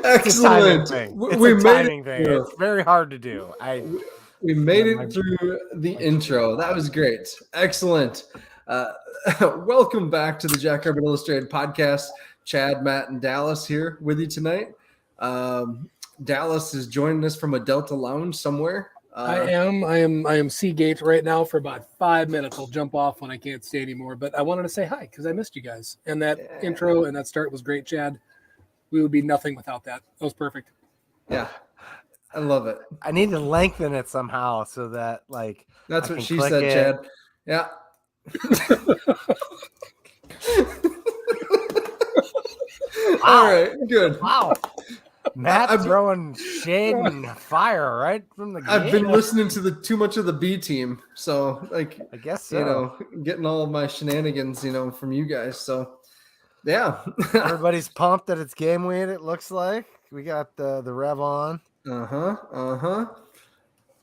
Excellent. We made it. It's very hard to do. We made it through the intro. That was great. Excellent. Welcome back to the Jack Carbon Illustrated podcast. Chad, Matt, and Dallas here with you tonight. Dallas is joining us from a Delta Lounge somewhere. I am Seagate right now for about 5 minutes. I'll jump off when I can't stay anymore. But I wanted to say hi because I missed you guys. And that intro and that start was great, Chad. We would be nothing without that. That was perfect. Yeah. I love it. I need to lengthen it somehow so that that's what she said, Chad. Yeah. Wow. All right, good. Wow. Matt throwing shade and fire right from the game. I've been listening to too much of the B team, so I guess so. Getting all of my shenanigans, from you guys. So yeah. Everybody's pumped that it's game week, it looks like. We got the rev on.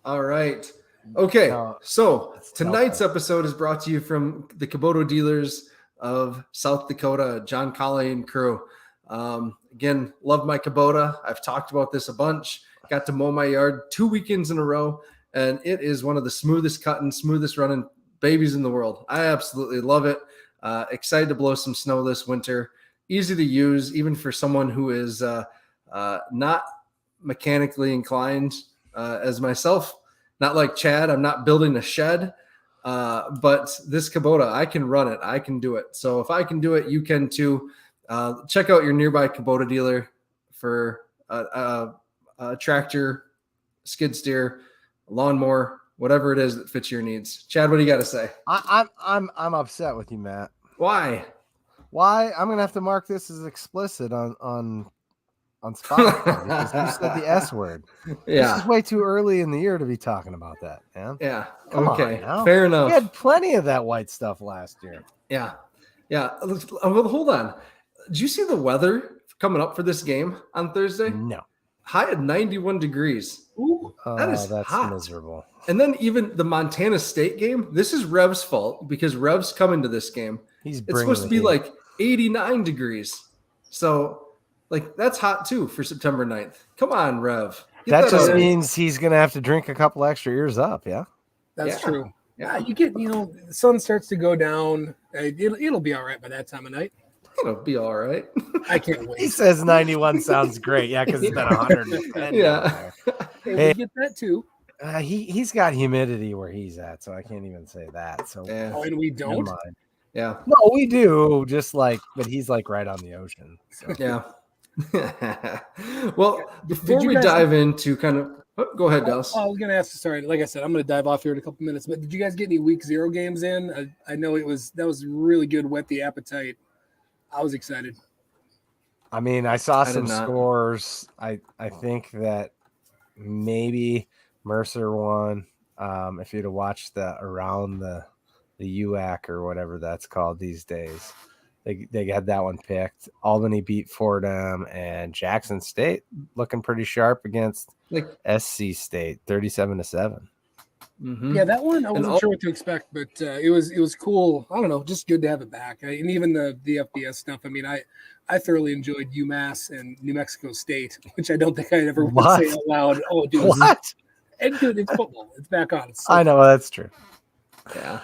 All right. Okay. So tonight's episode is brought to you from the Kubota dealers of South Dakota, John Colley and crew. Again, love my Kubota. I've talked about this a bunch. Got to mow my yard 2 weekends in a row, and it is one of the smoothest cutting, smoothest running babies in the world. I absolutely love it. Excited to blow some snow this winter. Easy to use, even for someone who is not mechanically inclined as myself. Not like Chad. I'm not building a shed, but this Kubota, I can run it. I can do it. So if I can do it, you can too. Check out your nearby Kubota dealer for a tractor, skid steer, lawnmower, whatever it is that fits your needs. Chad, what do you got to say? I'm upset with you, Matt. Why? I'm gonna have to mark this as explicit on Spotify because you said the S word. Yeah, this is way too early in the year to be talking about that, man. Yeah. Come okay. On now. Fair enough. We had plenty of that white stuff last year. Yeah. Well, hold on. Did you see the weather coming up for this game on Thursday? No. High at 91 degrees. Ooh, that's hot. Miserable. And then even the Montana State game, this is Rev's fault because Rev's coming to this game. It's supposed to be like 89 degrees. So, that's hot too for September 9th. Come on, Rev. That just means he's going to have to drink a couple extra years up, yeah? That's true. Yeah, you get, the sun starts to go down. It'll be all right by that time of night. It'll be all right. I can't wait. He says 91 sounds great. Yeah, because it's been 110. Yeah. Hey, we get that too. He's got humidity where he's at, so I can't even say that. So and we don't. Yeah. No, we do. But he's right on the ocean. So. Yeah. Well, before we dive into go ahead, Dallas. I was going to ask. Sorry, like I said, I'm going to dive off here in a couple minutes. But did you guys get any week 0 games in? I know that was really good. Whet the appetite. I was excited. I mean, I saw some scores. I think that maybe Mercer won. If you'd have watched around the UAC or whatever that's called these days, they had that one picked. Albany beat Fordham, and Jackson State looking pretty sharp against SC State, 37-7. Mm-hmm. Yeah, that one I wasn't sure what to expect, but it was cool. I don't know, just good to have it back. And even the FBS stuff. I mean, I thoroughly enjoyed UMass and New Mexico State, which I don't think I'd ever would say out loud. Oh, dude, what? And dude, it's football. It's back on. I know that's true. Yeah,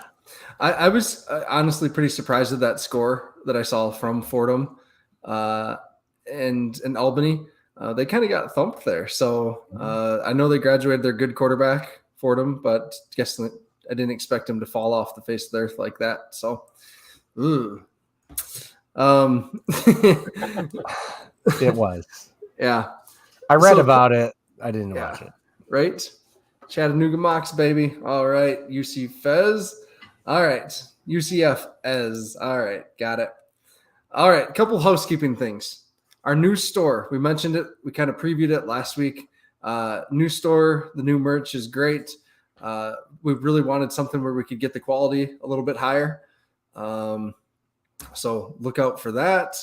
I was honestly pretty surprised at that score that I saw from Fordham and Albany. They kind of got thumped there. So I know they graduated their good quarterback, Fordham, but I didn't expect him to fall off the face of the earth like that. So, it was. Yeah. I read about it. I didn't watch it. Right? Chattanooga Mocs, baby. All right. UC Fez. All right. UCF Ez. All right. Got it. All right. A couple housekeeping things. Our new store, we mentioned it. We kind of previewed it last week. New store, the new merch is great. We really wanted something where we could get the quality a little bit higher. So look out for that.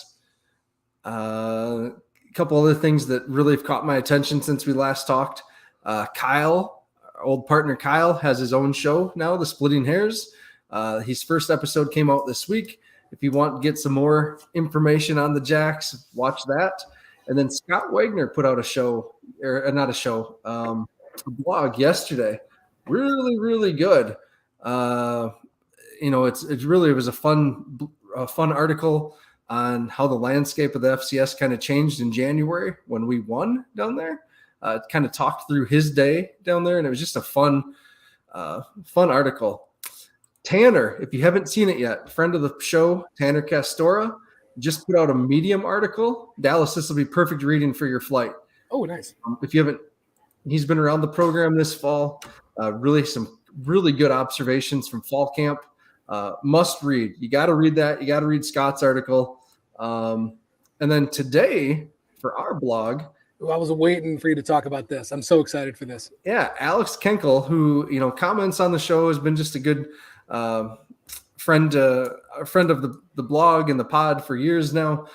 A couple other things that really have caught my attention since we last talked. Kyle, our old partner Kyle, has his own show now, The Splitting Hairs. His first episode came out this week. If you want to get some more information on the Jacks, watch that. And then Scott Wagner put out a show, or not a show, a blog yesterday. Really, really good. It was a fun article on how the landscape of the FCS kind of changed in January when we won down there. It kind of talked through his day down there, and it was just a fun article. Tanner, if you haven't seen it yet, friend of the show, Tanner Castora, just put out a Medium article. Dallas, this will be perfect reading for your flight. Oh, nice. If you haven't, he's been around the program this fall. Some really good observations from fall camp. Must read. You got to read that. You got to read Scott's article. And then today for our blog, I was waiting for you to talk about this. I'm so excited for this. Yeah, Alex Kenkel, who comments on the show, has been just a good friend of the blog and the pod for years now.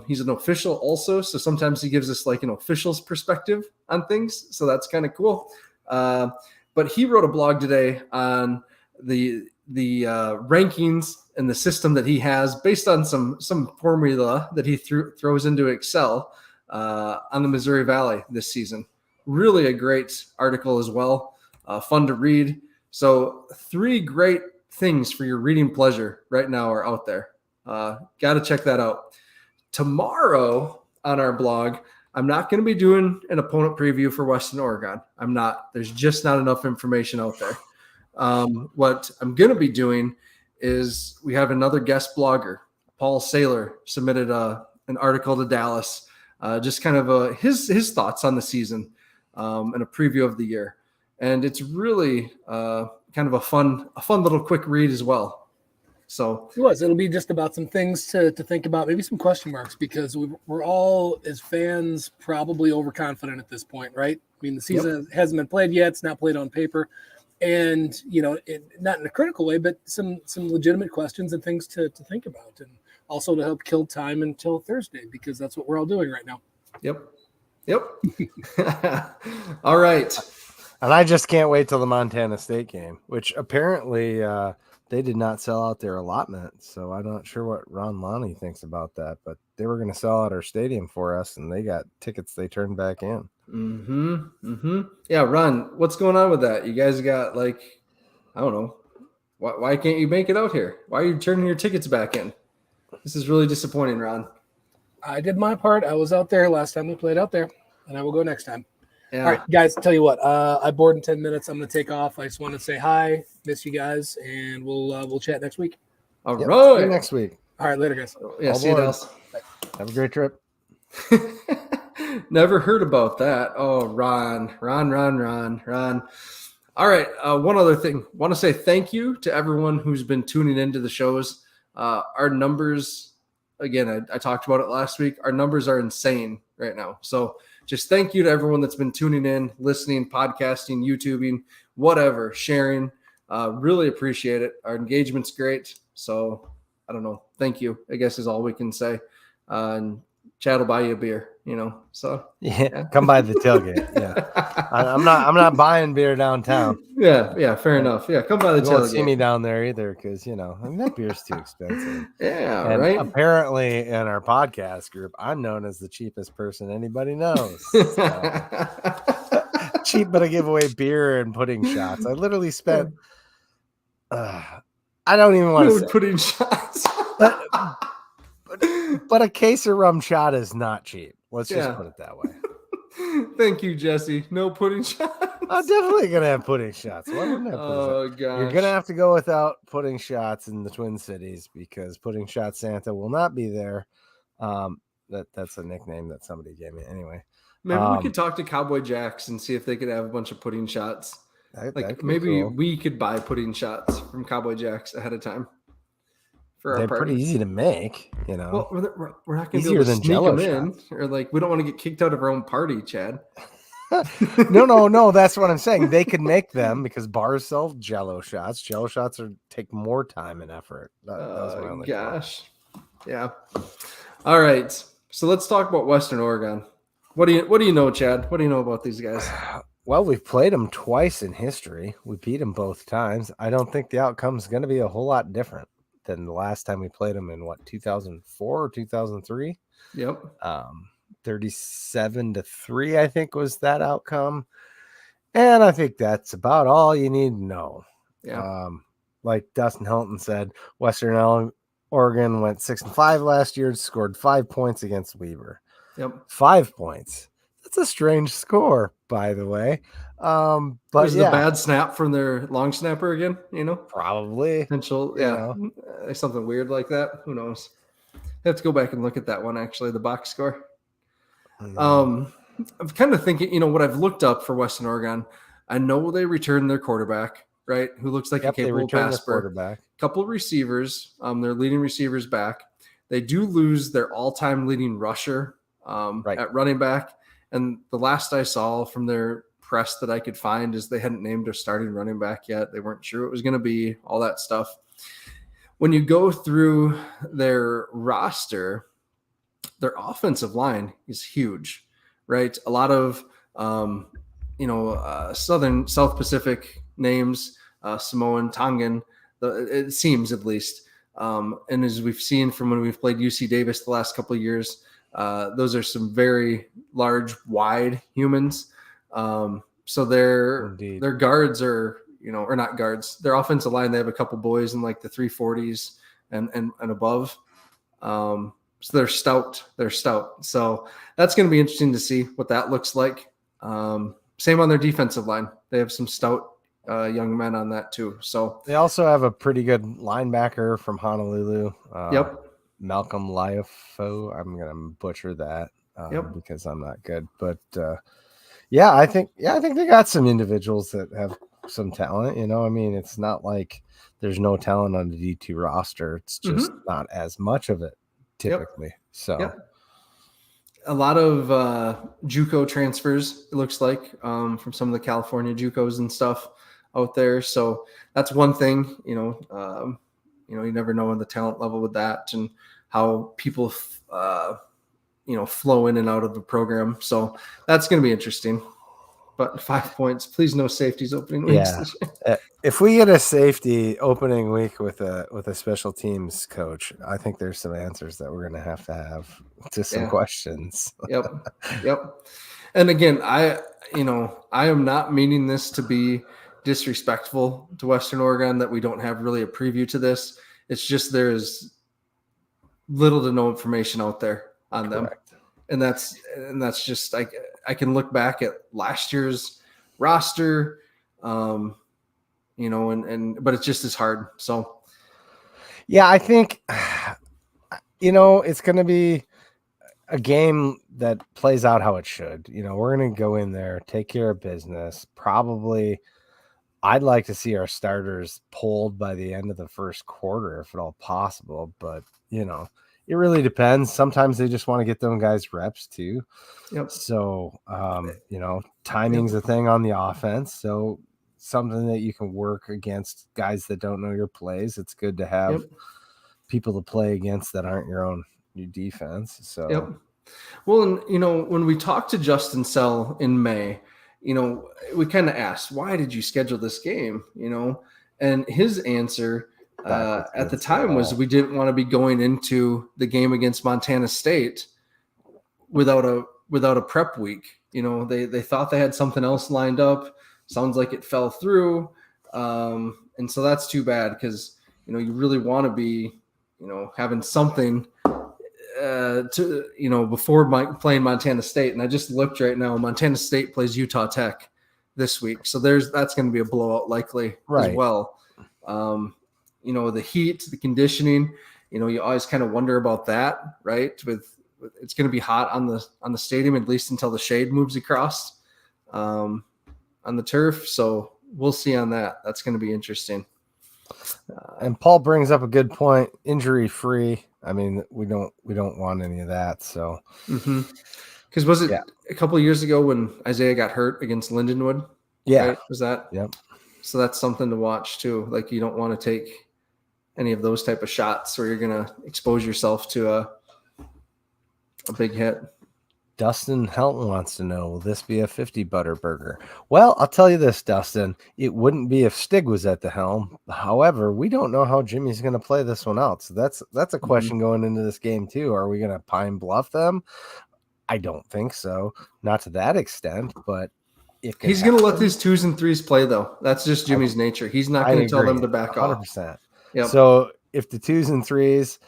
He's an official also, so sometimes he gives us like an official's perspective on things, so that's kind of cool. But he wrote a blog today on the rankings and the system that he has based on some formula that he throws into Excel on the Missouri Valley this season. Really a great article as well, fun to read. So 3 great things for your reading pleasure right now are out there. Got to check that out. Tomorrow on our blog, I'm not going to be doing an opponent preview for Western Oregon. I'm not. There's just not enough information out there. What I'm going to be doing is we have another guest blogger, Paul Saylor, submitted an article to Dallas, just kind of his thoughts on the season and a preview of the year. And it's really kind of a fun little quick read as well. So it'll be just about some things to think about, maybe some question marks, because we're all as fans probably overconfident at this point, right? I mean, the season hasn't been played yet. It's not played on paper. And, not in a critical way, but some legitimate questions and things to think about, and also to help kill time until Thursday, because that's what we're all doing right now. Yep. All right. And I just can't wait till the Montana State game, which apparently they did not sell out their allotment. So I'm not sure what Ron Lonnie thinks about that, but they were going to sell out our stadium for us, and they got tickets they turned back in. Yeah, Ron, what's going on with that? You guys got I don't know. Why can't you make it out here? Why are you turning your tickets back in? This is really disappointing, Ron. I did my part. I was out there last time we played out there, and I will go next time. Yeah. All right, guys, tell you what, I board in 10 minutes. I'm going to take off. I just want to say hi, miss you guys, and we'll chat next week. All right. See you next week. All right, later, guys. Yeah, see you, Dallas. Have a great trip. Never heard about that. Oh, Ron. All right, one other thing. Want to say thank you to everyone who's been tuning into the shows. Our numbers, again, I talked about it last week. Our numbers are insane right now. So just thank you to everyone that's been tuning in, listening, podcasting, YouTubing, whatever, sharing. Really appreciate it. Our engagement's great. So I don't know. Thank you, I guess, is all we can say. And Chad will buy you a beer, So yeah. Come by the tailgate. Yeah, I'm not buying beer downtown. Yeah, fair enough. Yeah, come by the tailgate. You won't see me down there either, because that beer's too expensive. Yeah, and right. Apparently, in our podcast group, I'm known as the cheapest person anybody knows. Cheap, but I give away beer and pudding shots. I literally spent. I don't even want to say pudding shots. But a case of rum shot is not cheap. Let's just put it that way. Thank you, Jesse. No pudding shots. I'm definitely going to have pudding shots. Why wouldn't I have gosh. You're going to have to go without pudding shots in the Twin Cities, because Pudding Shot Santa will not be there. That's a nickname that somebody gave me. Anyway. Maybe we could talk to Cowboy Jacks and see if they could have a bunch of pudding shots. Maybe we could buy pudding shots from Cowboy Jacks ahead of time. They're pretty easy to make, Well, we're not going to be easier able to than sneak Jell-O them in, or we don't want to get kicked out of our own party, Chad. No. That's what I'm saying. They could make them because bars sell Jell-O shots. Jell-O shots take more time and effort. That was my only gosh. Yeah. All right. So let's talk about Western Oregon. What do you know, Chad? What do you know about these guys? Well, we've played them twice in history. We beat them both times. I don't think the outcome is going to be a whole lot different than the last time we played them in 2004 or 2003. Yep. 37-3, I think, was that outcome. And I think that's about all you need to know. Yeah. Like Dustin Hilton said, Western Oregon went 6-5 last year, scored 5 points against Weber. Yep. 5 points. That's a strange score, by the way. But was the bad snap from their long snapper again? Probably potential. Yeah, something weird like that. Who knows? I have to go back and look at that one. Actually, the box score. I'm kind of thinking. What I've looked up for Western Oregon, I know they returned their quarterback, right? Who looks like a capable passer. Couple receivers. Their leading receivers back. They do lose their all-time leading rusher at running back. And the last I saw from their press that I could find is they hadn't named a starting running back yet. They weren't sure it was going to be, all that stuff. When you go through their roster, their offensive line is huge, right? A lot of, South Pacific names, Samoan, Tongan, it seems at least. And as we've seen from when we've played UC Davis the last couple of years, those are some very large, wide humans. So their guards are, or not guards, their offensive line, they have a couple boys in like the 340s and above. So they're stout. So that's going to be interesting to see what that looks like. Same on their defensive line. They have some stout young men on that too. So they also have a pretty good linebacker from Honolulu. Yep. Malcolm Liafo. I'm going to butcher that because I'm not good. But I think they got some individuals that have some talent. It's not like there's no talent on the D2 roster. It's just not as much of it typically. Yep. So a lot of JUCO transfers, it looks like, from some of the California JUCOs and stuff out there. So that's one thing, you never know on the talent level with that and how people, flow in and out of the program. So that's going to be interesting. But 5 points, please, no safeties opening weeks. Yeah. If we get a safety opening week with a special teams coach, I think there's some answers that we're going to have to some questions. Yep. And again, I am not meaning this to be disrespectful to Western Oregon that we don't have really a preview to this. It's just there's little to no information out there on them. And that's just I can look back at last year's roster, but it's just as hard. So yeah, I think it's going to be a game that plays out how it should. We're going to go in there, take care of business. Probably I'd like to see our starters pulled by the end of the first quarter, if at all possible. But, it really depends. Sometimes they just want to get them guys reps too. Yep. So, timing's a thing on the offense. So something that you can work against guys that don't know your plays. It's good to have people to play against that aren't your defense. So, Well, and, when we talked to Justin Sell in May, we kind of asked, why did you schedule this game? And his answer at the time was we didn't want to be going into the game against Montana State without a prep week. They thought they had something else lined up. Sounds like it fell through. And so that's too bad because, you really want to be, having something before playing Montana State. And I just looked right now, Montana State plays Utah Tech this week. So that's going to be a blowout likely as well. The heat, the conditioning, you always kind of wonder about that, right? With it's going to be hot on the stadium, at least until the shade moves across on the turf. So we'll see on that. That's going to be interesting. And Paul brings up a good point. Injury free. I mean, we don't want any of that. So, because was it a couple of years ago when Isaiah got hurt against Lindenwood? Yeah, right? Was that? Yep. So that's something to watch too. Like you don't want to take any of those type of shots where you're going to expose yourself to a big hit. Dustin Helton wants to know, will this be a 50 butter burger? Well, I'll tell you this, Dustin. It wouldn't be if Stig was at the helm. However, we don't know how Jimmy's going to play this one out. So that's a question going into this game too. Are we going to Pine Bluff them? I don't think so. Not to that extent, but if he's going to let these 2s and 3s play, though. That's just Jimmy's nature. He's not going to tell them to back 100%. off. Yep. So if the 2s and 3s,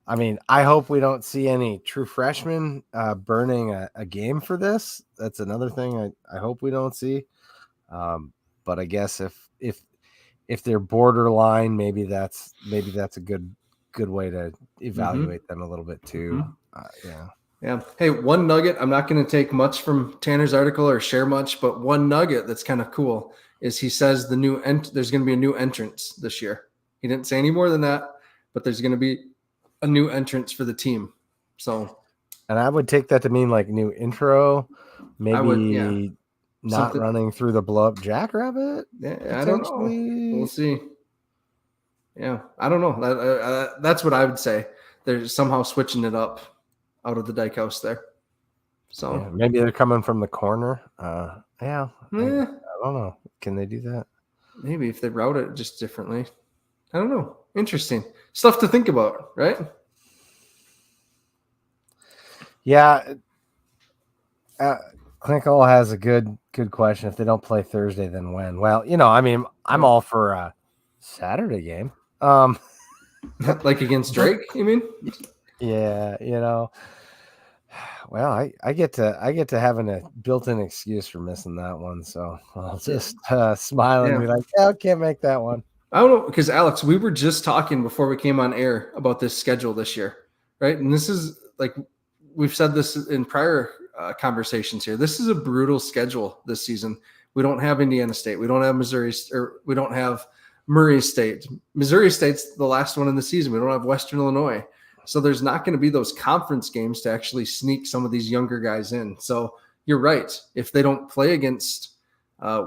I mean, I hope we don't see any true freshmen burning a game for this. That's another thing I hope we don't see. But I guess if they're borderline, maybe that's a good way to evaluate them a little bit too. Yeah. Hey, one nugget. I'm not going to take much from Tanner's article or share much, but one nugget that's kind of cool is he says there's going to be a new entrance this year. He didn't say any more than that, but there's going to be a new entrance for the team. So, and I would take that to mean like new intro, maybe not something, running through the blow up jackrabbit. Yeah, I don't know. We'll see. Yeah, I don't know. That's what I would say. They're somehow switching it up out of the dike house there. So maybe they're coming from the corner. I don't know. Can they do that? Maybe if they route it just differently. I don't know. Interesting stuff to think about, right? Yeah. Klinkle has a good question. If they don't play Thursday, then when? Well, I mean, I'm all for a Saturday game. Like against Drake, you mean? Yeah, Well, I get to having a built-in excuse for missing that one, so I'll just smile and be like, I can't make that one. I don't know, because Alex, we were just talking before we came on air about this schedule this year, right? And this is like we've said this in prior conversations here. This is a brutal schedule this season. We don't have Indiana State, we don't have Missouri, or we don't have Murray State. Missouri State's the last one in the season. We don't have Western Illinois, so there's not going to be those conference games to actually sneak some of these younger guys in. So you're right. If they don't play against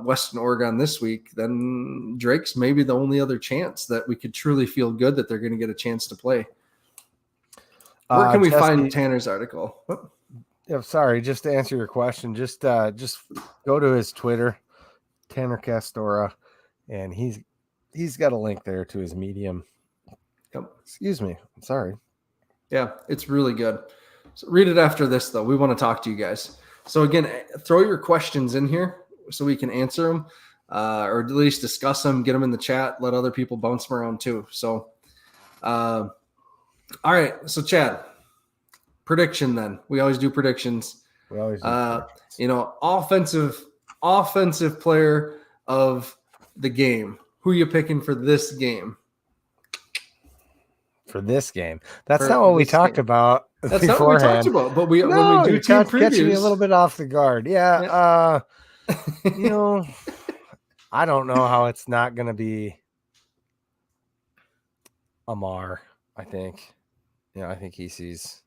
Western Oregon this week, then Drake's maybe the only other chance that we could truly feel good that they're going to get a chance to play. Where can we find Tanner's article? Yeah, sorry, just to answer your question, just go to his Twitter, Tanner Castora, and he's got a link there to his Medium. Yep. Excuse me. I'm sorry. Yeah, it's really good. So read it after this, though. We want to talk to you guys. So again, throw your questions in here so we can answer them, or at least discuss them, get them in the chat, let other people bounce them around too. So, all right. So Chad, prediction then. We always do predictions. We always do offensive player of the game. Who you picking for this game? For this game. That's not what we talked about. That's not what we talked about. But when we do team previews, catching me a little bit off the guard. Yeah. I don't know how it's not going to be Amar. I think, I think he sees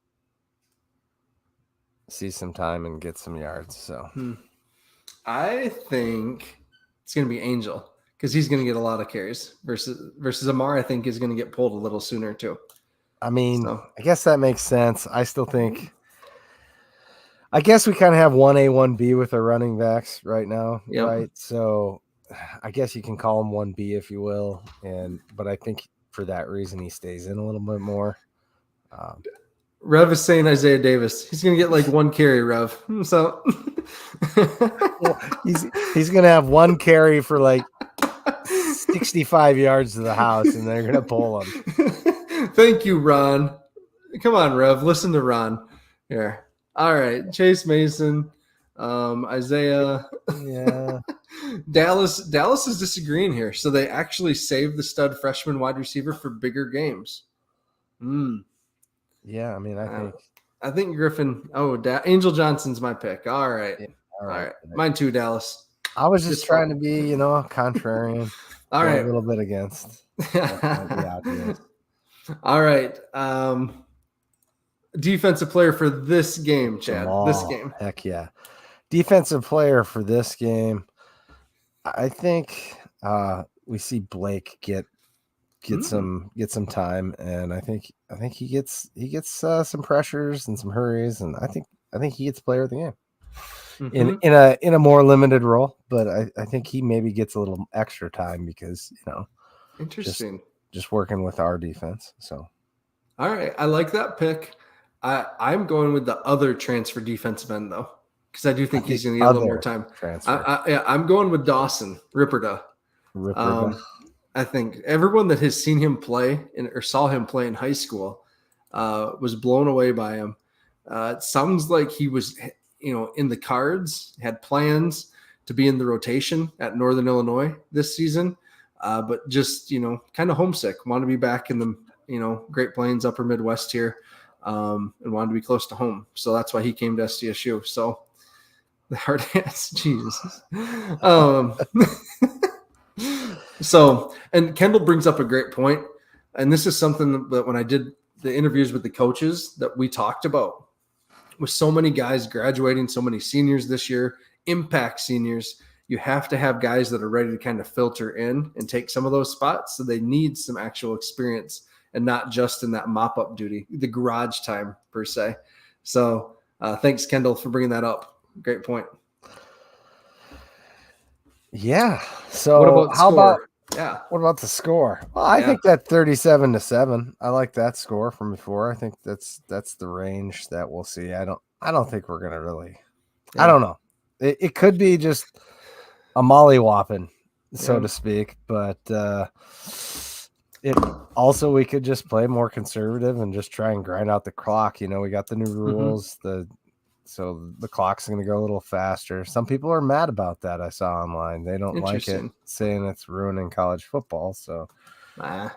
some time and gets some yards. So I think it's going to be Angel because he's going to get a lot of carries versus Amar. I think is going to get pulled a little sooner too. I mean, I guess that makes sense. I still think. I guess we kind of have 1A, 1B with our running backs right now, right? So I guess you can call him 1B if you will. But I think for that reason, he stays in a little bit more. Rev is saying Isaiah Davis. He's going to get like one carry, Rev. So he's going to have one carry for like 65 yards to the house, and they're going to pull him. Thank you, Ron. Come on, Rev. Listen to Ron here. All right, Chase Mason, Isaiah. Yeah. Dallas is disagreeing here. So they actually saved the stud freshman wide receiver for bigger games. Yeah, I mean, I think Griffin. Angel Johnson's my pick. All right. Yeah, all right. Mine too, Dallas. I was just trying to be, contrarian. All right. A little bit against. All right. Defensive player for this game, Chad. This game. Heck yeah. Defensive player for this game. I think we see Blake get get some time, and I think he gets some pressures and some hurries, and I think he gets player of the game in a more limited role, but I think he maybe gets a little extra time because interesting, just working with our defense. So, all right, I like that pick. I'm going with the other transfer defensive end though, because I do think he's going to get a little more time. I'm going with Dawson Ripperda. I think everyone that has seen him play or saw him play in high school was blown away by him. It sounds like he was, in the cards, had plans to be in the rotation at Northern Illinois this season, but just, kind of homesick, want to be back in the, Great Plains, upper Midwest here, and wanted to be close to home. So that's why he came to SDSU. So the hard ass, Jesus. So, and Kendall brings up a great point, and this is something that when I did the interviews with the coaches that we talked about, with so many guys graduating, so many seniors this year, impact seniors, you have to have guys that are ready to kind of filter in and take some of those spots. So they need some actual experience and not just in that mop-up duty, the garage time per se. So thanks, Kendall, for bringing that up. Great point. Yeah. So what about the score? Well, I think that 37-7. I like that score from before. I think that's the range that we'll see. I don't think we're gonna really. Yeah. I don't know. It could be just a mollywhopping, so to speak, but it also we could just play more conservative and just try and grind out the clock. We got the new rules. So the clock's going to go a little faster. Some people are mad about that. I saw online. They don't like it, saying it's ruining college football. So I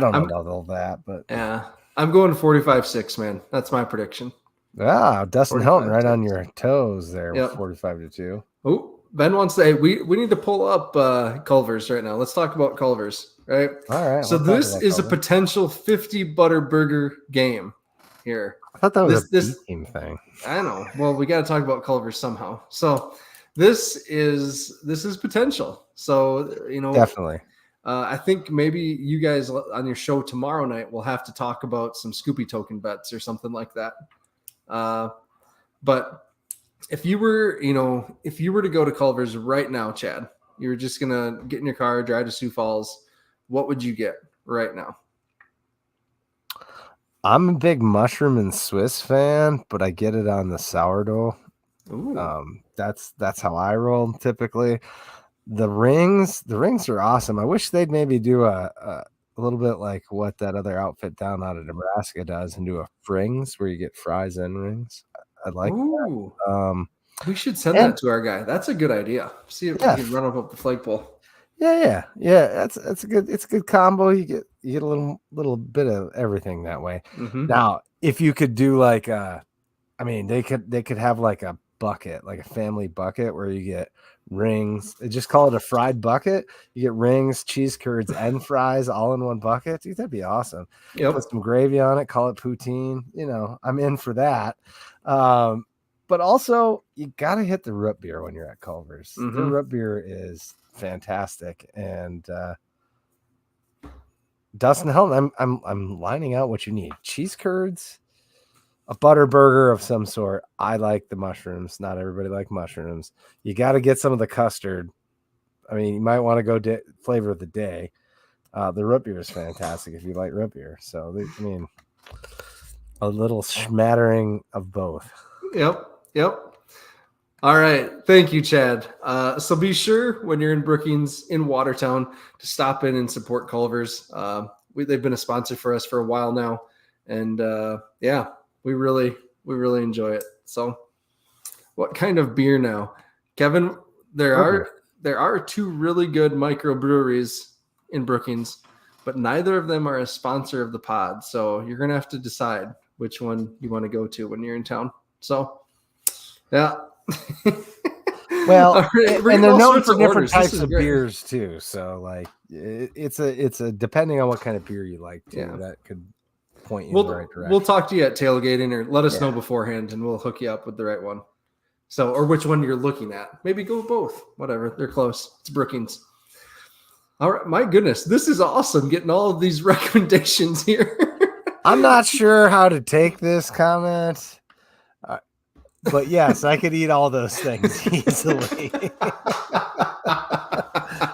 don't know about all that, but yeah, I'm going 45-6, man. That's my prediction. Ah, Dustin Hilton right on your toes there with 45-2. Oh, Ben wants to say we need to pull up Culver's right now. Let's talk about Culver's, right? All right. So this is a potential 50 butter burger game here. I thought that was a team thing. I know. Well, we got to talk about Culver's somehow. So this is potential. So, definitely. I think maybe you guys on your show tomorrow night will have to talk about some Scoopy token bets or something like that. But if you were to go to Culver's right now, Chad, you were just going to get in your car, drive to Sioux Falls, what would you get right now? I'm a big mushroom and Swiss fan, but I get it on the sourdough. Ooh. That's how I roll typically. The rings are awesome. I wish they'd maybe do a little bit like what that other outfit down out of Nebraska does and do a frings where you get fries and rings. I'd like that. We should send that to our guy. That's a good idea. See if we can run up the flagpole. Yeah. It's a good combo. You get a little bit of everything that way. Mm-hmm. Now, if you could do like they could have like a bucket, like a family bucket where you get rings. Just call it a fried bucket. You get rings, cheese curds, and fries all in one bucket. Dude, that'd be awesome. Yep. Put some gravy on it. Call it poutine. I'm in for that. But also, you got to hit the root beer when you're at Culver's. Mm-hmm. The root beer is fantastic, and Dustin Hilton, I'm lining out what you need: cheese curds, a butter burger of some sort. I like the mushrooms. Not everybody like mushrooms. You got to get some of the custard. I mean, you might want to go flavor of the day. The root beer is fantastic if you like root beer. So a little smattering of both. Yep. All right. Thank you, Chad. So be sure when you're in Brookings in Watertown to stop in and support Culver's. They've been a sponsor for us for a while now. And we really enjoy it. So what kind of beer now? Kevin, there are two really good microbreweries in Brookings, but neither of them are a sponsor of the pod. So you're going to have to decide which one you want to go to when you're in town. So, yeah. Well, and they're known for different types of beers too. So it's a depending on what kind of beer you like too, that could point you in the right direction. We'll talk to you at tailgating or let us know beforehand and we'll hook you up with the right one. So, or which one you're looking at. Maybe go both, whatever. They're close. It's Brookings. All right, my goodness, this is awesome. Getting all of these recommendations here. I'm not sure how to take this comment, but yes, I could eat all those things easily.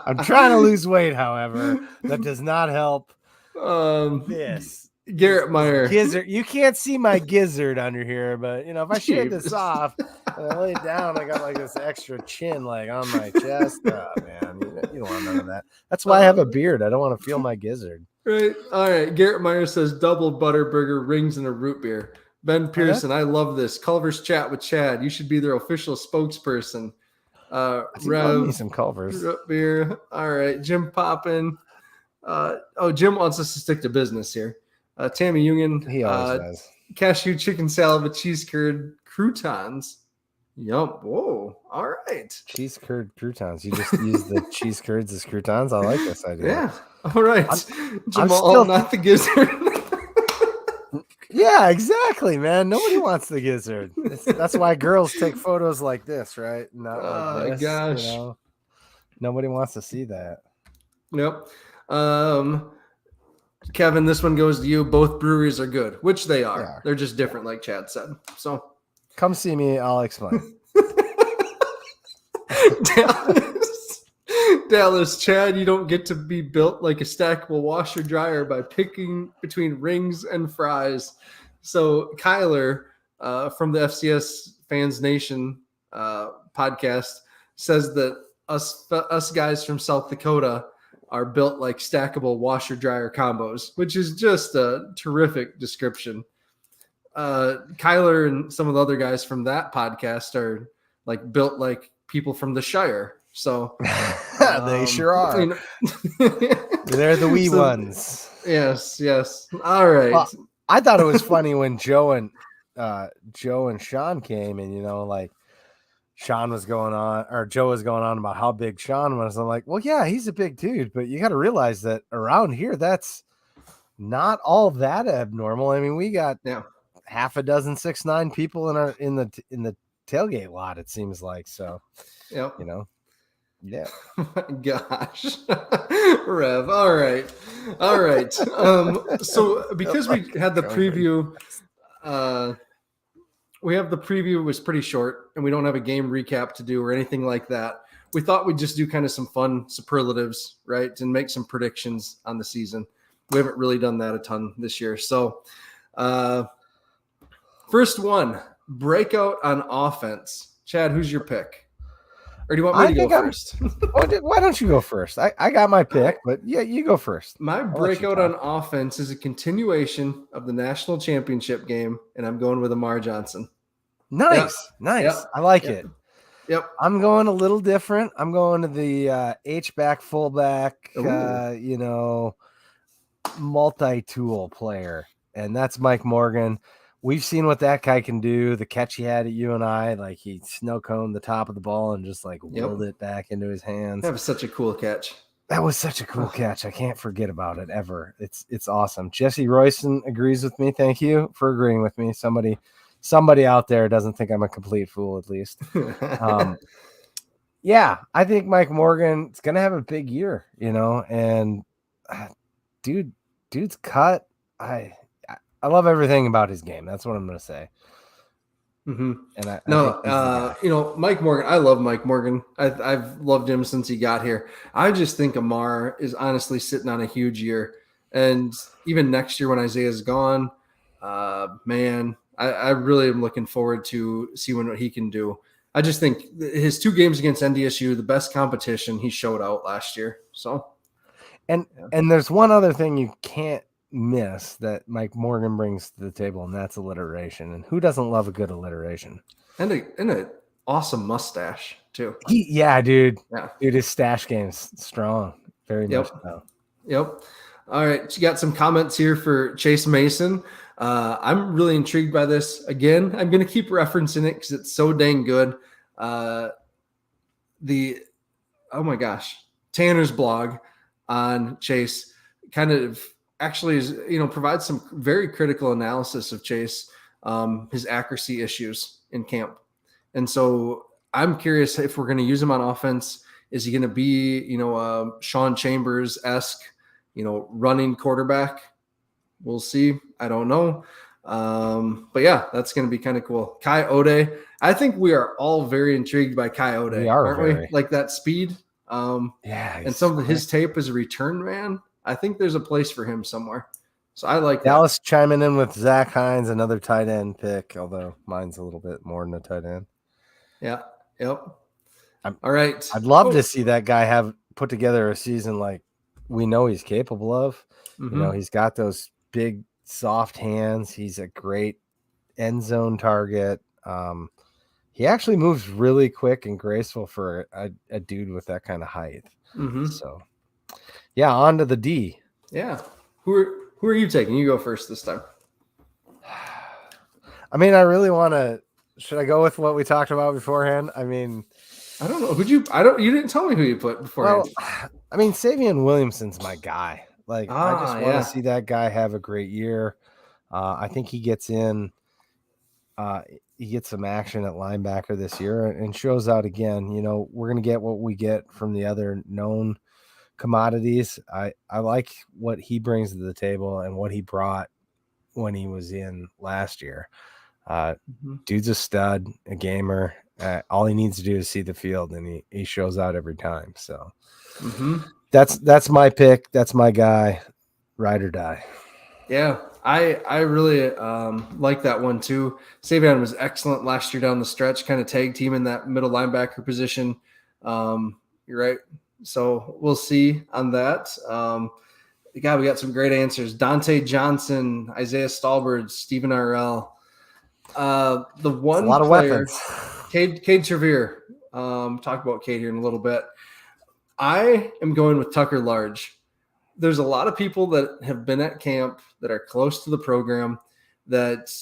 I'm trying to lose weight, however, that does not help. This Garrett Meyer gizzard. You can't see my gizzard under here, but if I shave this off and I lay it down, I got like this extra chin like on my chest. Oh, man, you don't want none of that. That's why I have a beard. I don't want to feel my gizzard. Right. All right. Garrett Meyer says double butter burger, rings, and a root beer. Ben Pearson, I love this. Culver's chat with Chad. You should be their official spokesperson. Rev, some Culver's root beer. All right. Jim Poppin. Jim wants us to stick to business here. Tammy Union. He always does. Cashew chicken salad with cheese curd croutons. Yum. Whoa. All right. Cheese curd croutons. You just use the cheese curds as croutons. I like this idea. Yeah. All right. I'm still not the gizzard. Yeah, exactly, man. Nobody wants the gizzard. That's why girls take photos like this, right? Not like this, gosh. Nobody wants to see that. Nope. Kevin, this one goes to you. Both breweries are good, which they are. They're just different, like Chad said. So come see me. I'll explain. Dallas, Chad, you don't get to be built like a stackable washer dryer by picking between rings and fries. So Kyler from the FCS Fans Nation podcast says that us guys from South Dakota are built like stackable washer dryer combos, which is just a terrific description. Kyler and some of the other guys from that podcast are like built like people from the Shire. So they sure are. They're the wee ones. Yes. All right. Well, I thought it was funny when Joe and Sean came, and like Sean was going on, or Joe was going on about how big Sean was. I'm like, well, yeah, he's a big dude, but you got to realize that around here, that's not all that abnormal. I mean, we got half a dozen 6'9" people in the tailgate lot. It seems like so. Yeah. Yeah. Oh my gosh. Rev. All right. So because we had the preview, was pretty short and we don't have a game recap to do or anything like that. We thought we'd just do kind of some fun superlatives, right? And make some predictions on the season. We haven't really done that a ton this year. So first one, breakout on offense. Chad, who's your pick? Or do you want me to go first? Why don't you go first? I got my pick, but yeah, you go first. My breakout on offense is a continuation of the national championship game, and I'm going with Amar Johnson. Nice. Yep. I like it. Yep. I'm going a little different. I'm going to the H-back, fullback, multi-tool player, and that's Mike Morgan. We've seen what that guy can do. The catch he had at UNI, like he snow coned the top of the ball and just like whirled it back into his hands. That was such a cool catch. That was such a cool catch. I can't forget about it ever. It's awesome. Jesse Royston agrees with me. Thank you for agreeing with me. Somebody out there doesn't think I'm a complete fool, at least. Yeah, I think Mike Morgan is gonna have a big year, and dude's cut. I love everything about his game. That's what I'm going to say. Mm-hmm. And Mike Morgan. I love Mike Morgan. I've loved him since he got here. I just think Amar is honestly sitting on a huge year. And even next year when Isaiah's gone, I really am looking forward to seeing what he can do. I just think his 2 games against NDSU, the best competition, he showed out last year. So, and there's one other thing you can't miss that Mike Morgan brings to the table, and that's alliteration. And who doesn't love a good alliteration? And an awesome mustache too. Dude. Yeah. Dude, his stash game's strong. Very much so. Yep. All right. You got some comments here for Chase Mason. I'm really intrigued by this. Again, I'm going to keep referencing it because it's so dang good. Oh my gosh, Tanner's blog on Chase kind of actually is, provides some very critical analysis of Chase, his accuracy issues in camp. And so I'm curious if we're going to use him on offense, Is he going to be, Sean Chambers-esque, running quarterback? We'll see. I don't know. But yeah, that's going to be kind of cool. Kai Ode. I think we are all very intrigued by Kai Ode, aren't we? Like that speed. And some of his tape as a return man. I think there's a place for him somewhere. So I like Dallas chiming in with Zach Hines, another tight end pick, although mine's a little bit more than a tight end. Yeah. Yep. All right. I'd love to see that guy have put together a season like we know he's capable of. Mm-hmm. He's got those big, soft hands. He's a great end zone target. He actually moves really quick and graceful for a dude with that kind of height. Mm-hmm. So, yeah, on to the D. Yeah. Who are you taking? You go first this time. I mean, I really want to. Should I go with what we talked about beforehand? I mean, I don't know. You didn't tell me who you put beforehand. Well, I mean, Savion Williamson's my guy. Like, I just want to see that guy have a great year. I think he gets in. He gets some action at linebacker this year and shows out again. We're going to get what we get from the other known commodities. I like what he brings to the table and what he brought when he was in last year. Dude's a stud, a gamer. All he needs to do is see the field, and he shows out every time. So that's my pick. That's my guy. Ride or die. Yeah, I really like that one too. Savion was excellent last year down the stretch, kind of tag team in that middle linebacker position. You're right. So we'll see on that. We got some great answers. Dante Johnson, Isaiah Stallbird, Stephen RL. The one a lot of player, weapons. Cade Trevere. Talk about Cade here in a little bit. I am going with Tucker Large. There's a lot of people that have been at camp that are close to the program that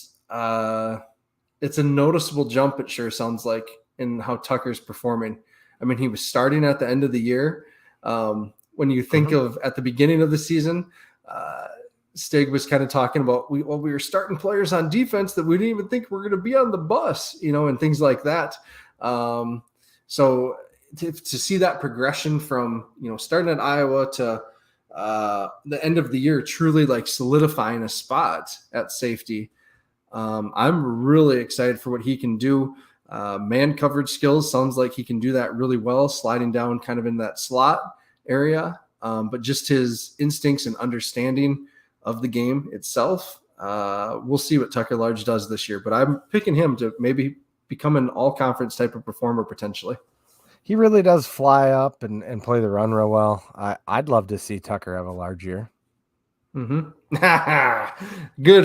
it's a noticeable jump, it sure sounds like, in how Tucker's performing. I mean, he was starting at the end of the year. When you think of at the beginning of the season, Stig was kind of talking about we were starting players on defense that we didn't even think were going to be on the bus, and things like that. So to see that progression from, starting at Iowa to the end of the year, truly like solidifying a spot at safety. I'm really excited for what he can do. Man coverage skills sounds like he can do that really well, sliding down kind of in that slot area. But just his instincts and understanding of the game itself. We'll see what Tucker Large does this year, but I'm picking him to maybe become an all-conference type of performer potentially. He really does fly up and play the run real well. I'd love to see Tucker have a large year. Good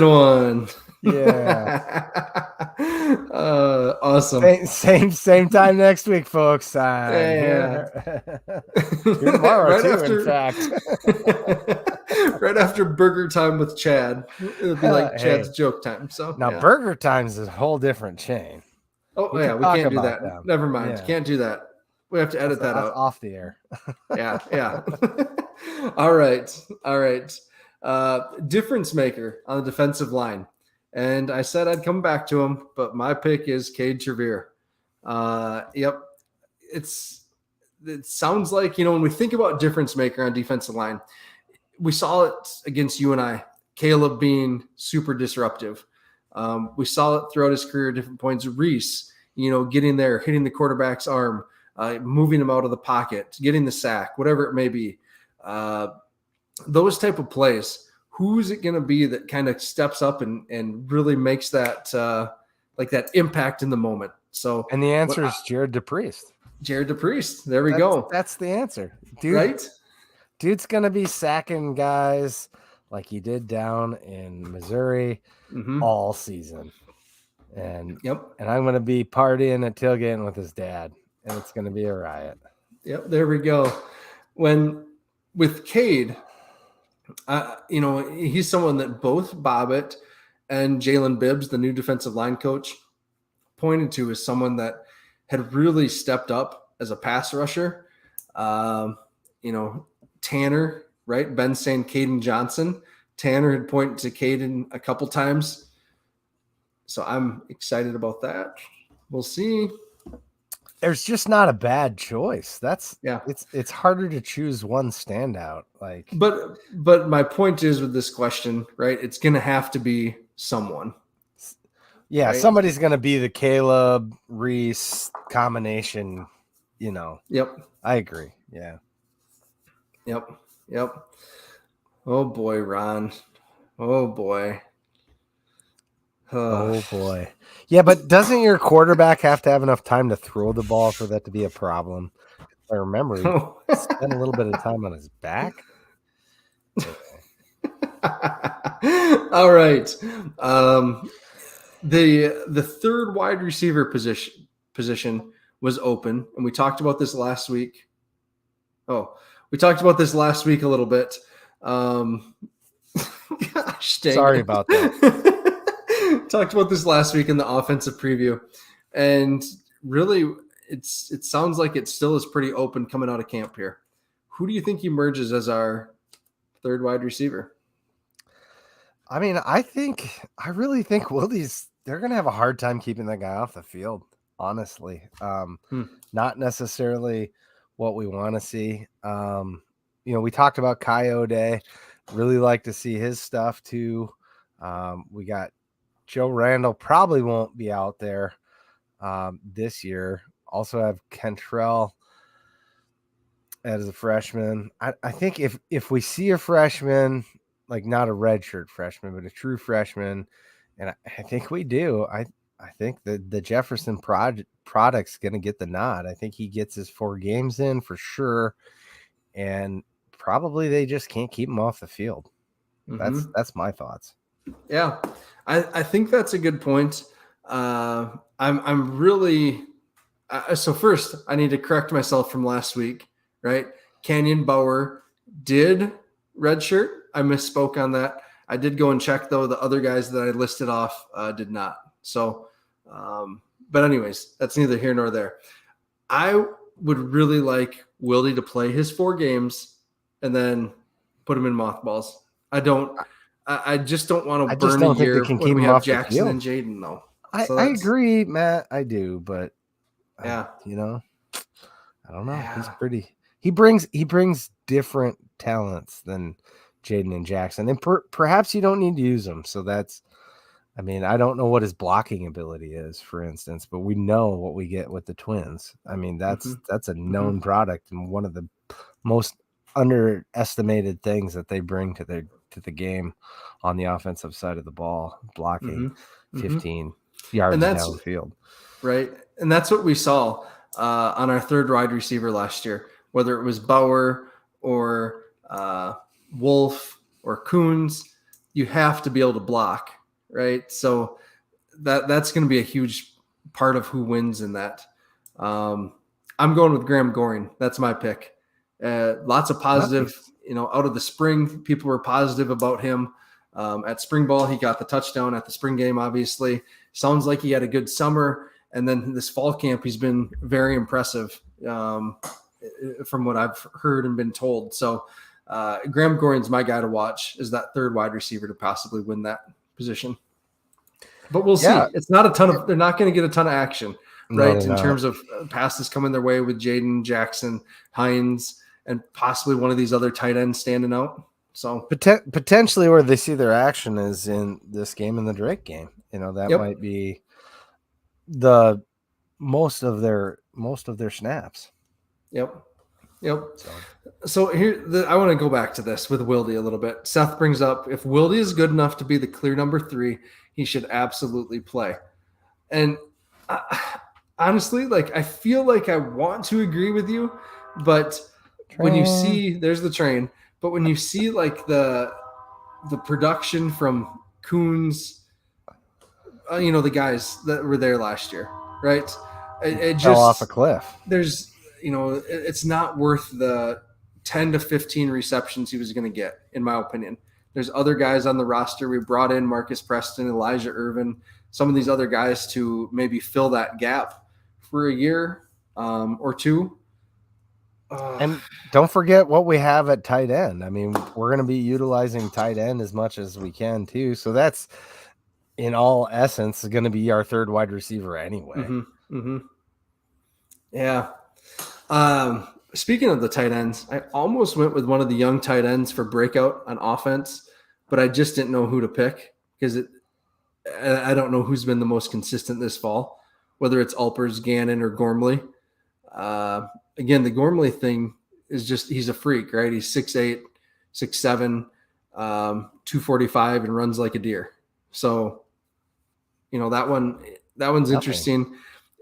one. Yeah. Awesome. Same time next week, folks. Yeah. Here tomorrow too, in fact. Right after burger time with Chad. It'll be like Chad's joke time. So now Burger Time's is a whole different chain. Oh, we can't do that. Them. Never mind. Yeah. Can't do that. We have to edit that out. Off the air. Yeah. All right. Difference maker on the defensive line. And I said I'd come back to him, but my pick is Cade Trevere. Yep. It sounds like, when we think about difference maker on defensive line, we saw it against you and I, Caleb being super disruptive. We saw it throughout his career at different points. Reese, getting there, hitting the quarterback's arm, moving him out of the pocket, getting the sack, whatever it may be. Those type of plays, who's it going to be that kind of steps up and really makes that that impact in the moment? So, and the answer is Jared DePriest. Jared DePriest. There we go. That's the answer, dude. Right? Dude's going to be sacking guys like he did down in Missouri all season. And I'm going to be partying and tailgating with his dad, and it's going to be a riot. Yep, there we go. With Cade, he's someone that both Bobbitt and Jalen Bibbs, the new defensive line coach, pointed to as someone that had really stepped up as a pass rusher. Tanner, right? Ben saying Caden Johnson. Tanner had pointed to Caden a couple times. So I'm excited about that. We'll see. there's just not a bad choice. Yeah. It's harder to choose one standout. Like, but my point is with this question, right? It's going to have to be someone. Yeah, right? Somebody's going to be the Caleb Reese combination, you know. Yep. I agree. Yeah. Yep. Oh boy, Ron. Oh boy. Oh boy. Yeah, but doesn't your quarterback have to have enough time to throw the ball for that to be a problem? I remember he spent a little bit of time on his back. All right. The third wide receiver position was open, and we talked about this last week. We talked about this last week a little bit. Gosh, sorry about that. Talked about this last week in the offensive preview, and really, it sounds like it still is pretty open coming out of camp here. Who do you think emerges as our third wide receiver? I mean, I really think Willie's. They're going to have a hard time keeping that guy off the field. Honestly, not necessarily what we want to see. We talked about Coyote. Really like to see his stuff too. We got Joe Randall probably won't be out there this year. Also have Kentrell as a freshman. I think if we see a freshman, like not a redshirt freshman, but a true freshman, and I think we do, I think that the Jefferson product's going to get the nod. I think he gets his 4 games in for sure, and probably they just can't keep him off the field. Mm-hmm. That's my thoughts. Yeah, I think that's a good point. I'm really so first I need to correct myself from last week, right? Canyon Bauer did redshirt. I misspoke on that. I did go and check though. The other guys that I listed off did not. So, but anyways, that's neither here nor there. I would really like Willie to play his 4 games and then put him in mothballs. I just don't want to burn a year when we have Jackson and Jaden though. I agree, Matt. I do, but yeah, I don't know. Yeah. He's pretty. He brings different talents than Jaden and Jackson, and perhaps you don't need to use them. So that's. I mean, I don't know what his blocking ability is, for instance, but we know what we get with the twins. I mean, that's a known product and one of the most underestimated things that they bring to the game on the offensive side of the ball, blocking 15 yards downfield. Right. And that's what we saw on our third wide receiver last year, whether it was Bauer or Wolf or Coons, you have to be able to block. Right. So that's going to be a huge part of who wins in that. I'm going with Graham Goring. That's my pick. Lots of positive, out of the spring, people were positive about him. At spring ball, he got the touchdown at the spring game, obviously. Sounds like he had a good summer. And then this fall camp, he's been very impressive from what I've heard and been told. So Graham Goring's my guy to watch, is that third wide receiver to possibly win that position. But we'll see. It's not a ton of – they're not going to get a ton of action, right, in terms of passes coming their way with Jaden, Jackson, Hines, and possibly one of these other tight ends standing out. So potentially where they see their action is in this game and the Drake game. That might be the most of their snaps. Yep. So here, I want to go back to this with Wildy a little bit. Seth brings up, if Wildy is good enough to be the clear number 3, he should absolutely play. And honestly, I feel like I want to agree with you, but when you see, there's the train, but when you see the production from Coons, the guys that were there last year, right? It just fell off a cliff. There's, it's not worth the 10 to 15 receptions he was going to get, in my opinion. There's other guys on the roster. We brought in Marcus Preston, Elijah Irvin, some of these other guys to maybe fill that gap for a year or two. And don't forget what we have at tight end. I mean, we're going to be utilizing tight end as much as we can too. So that's, in all essence, going to be our third wide receiver anyway. Yeah. Speaking of the tight ends, I almost went with one of the young tight ends for breakout on offense, but I just didn't know who to pick because I don't know who's been the most consistent this fall, whether it's Alpers, Gannon, or Gormley. Again, the Gormley thing is just, he's a freak, right? He's 6'8", 6'7", 245 and runs like a deer. So, that one's interesting.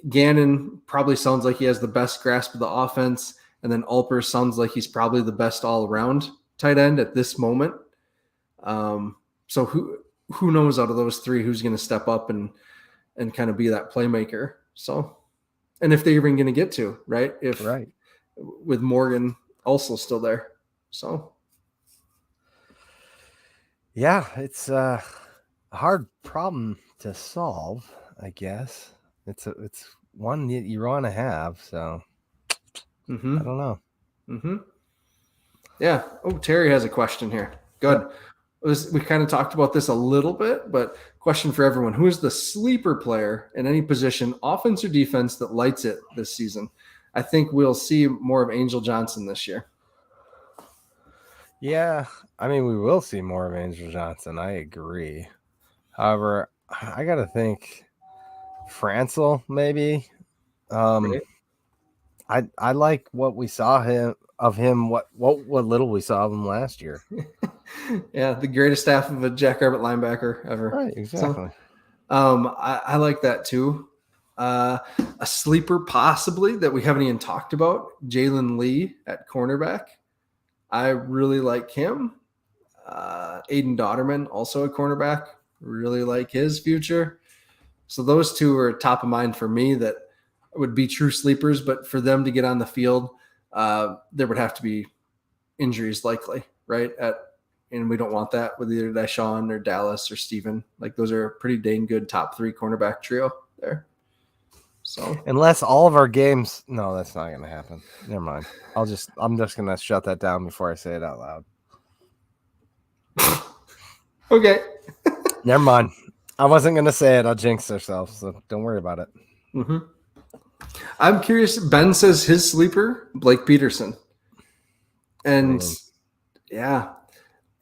Gannon probably sounds like he has the best grasp of the offense. And then Alpers sounds like he's probably the best all around tight end at this moment. So who knows out of those three, who's going to step up and kind of be that playmaker. So, and if they're even going to get to, right. With Morgan also still there. So. Yeah, it's a hard problem to solve, I guess. It's one that you want to have. So I don't know. Yeah. Oh, Terry has a question here. Good. We kind of talked about this a little bit, but question for everyone. Who is the sleeper player in any position, offense or defense, that lights it this season? I think we'll see more of Angel Johnson this year. Yeah. I mean, we will see more of Angel Johnson. I agree. However, I got to think Franzel maybe. Right. I like what we saw of him, what little we saw of him last year. Yeah, the greatest half of a Jackrabbit linebacker ever. Right, exactly. So, I like that too. A sleeper possibly that we haven't even talked about, Jalen Lee at cornerback. I really like him. Aiden Dotterman, also a cornerback. Really like his future. So those two are top of mind for me that would be true sleepers, but for them to get on the field, there would have to be injuries likely, right? And we don't want that with either Deshaun or Dallas or Steven. Like, those are a pretty dang good top three cornerback trio there. So unless all of our games, no, that's not going to happen. Never mind. I'm just going to shut that down before I say it out loud. Okay. Never mind. I wasn't going to say it. I'll jinx ourselves, so don't worry about it. Mm-hmm. I'm curious. Ben says his sleeper, Blake Peterson. And yeah,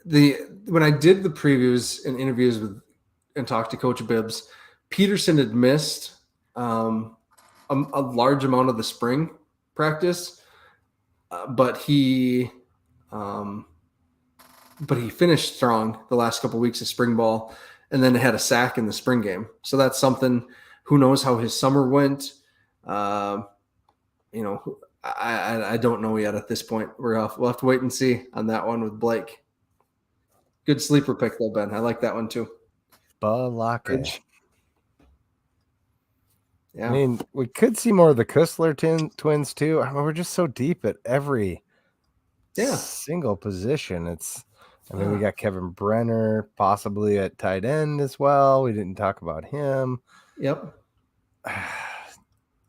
when I did the previews and interviews and talked to Coach Bibbs, Peterson had missed a large amount of the spring practice, but he finished strong the last couple of weeks of spring ball, and then had a sack in the spring game. So that's something. Who knows how his summer went? I don't know yet at this point. We'll have to wait and see on that one with Blake. Good sleeper pick though, Ben. I like that one too. Balake. Yeah. I mean, we could see more of the Kussler twins too. I mean, we're just so deep at every single position. We got Kevin Brenner possibly at tight end as well. We didn't talk about him. Yep.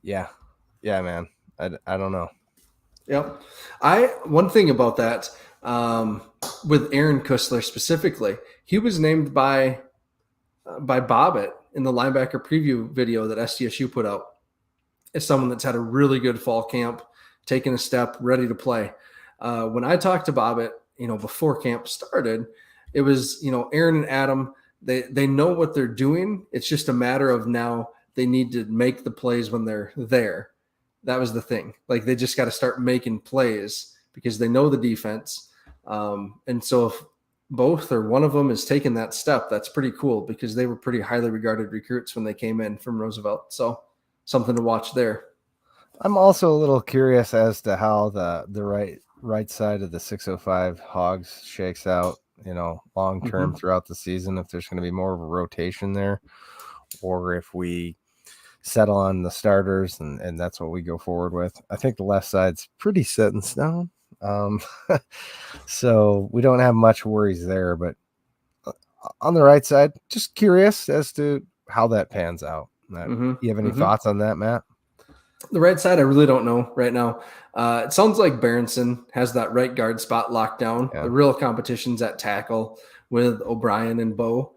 Yeah, man. I don't know. Yep. One thing about that, with Aaron Kussler specifically, he was named by Bobbitt in the linebacker preview video that SDSU put out as someone that's had a really good fall camp, taking a step, ready to play. When I talked to Bobbitt, before camp started, it was, Aaron and Adam, they know what they're doing. It's just a matter of now they need to make the plays when they're there. That was the thing. Like, they just got to start making plays because they know the defense. And so if both or one of them is taking that step, that's pretty cool because they were pretty highly regarded recruits when they came in from Roosevelt. So something to watch there. I'm also a little curious as to how the right side of the 605 Hogs shakes out, long term throughout the season, if there's going to be more of a rotation there, or if we settle on the starters and that's what we go forward with. I think the left side's pretty set in stone. So we don't have much worries there, but on the right side, just curious as to how that pans out. You have any thoughts on that, Matt? The right side, I really don't know right now. It sounds like Berenson has that right guard spot locked down. Yeah. The real competition's at tackle with O'Brien and Bo.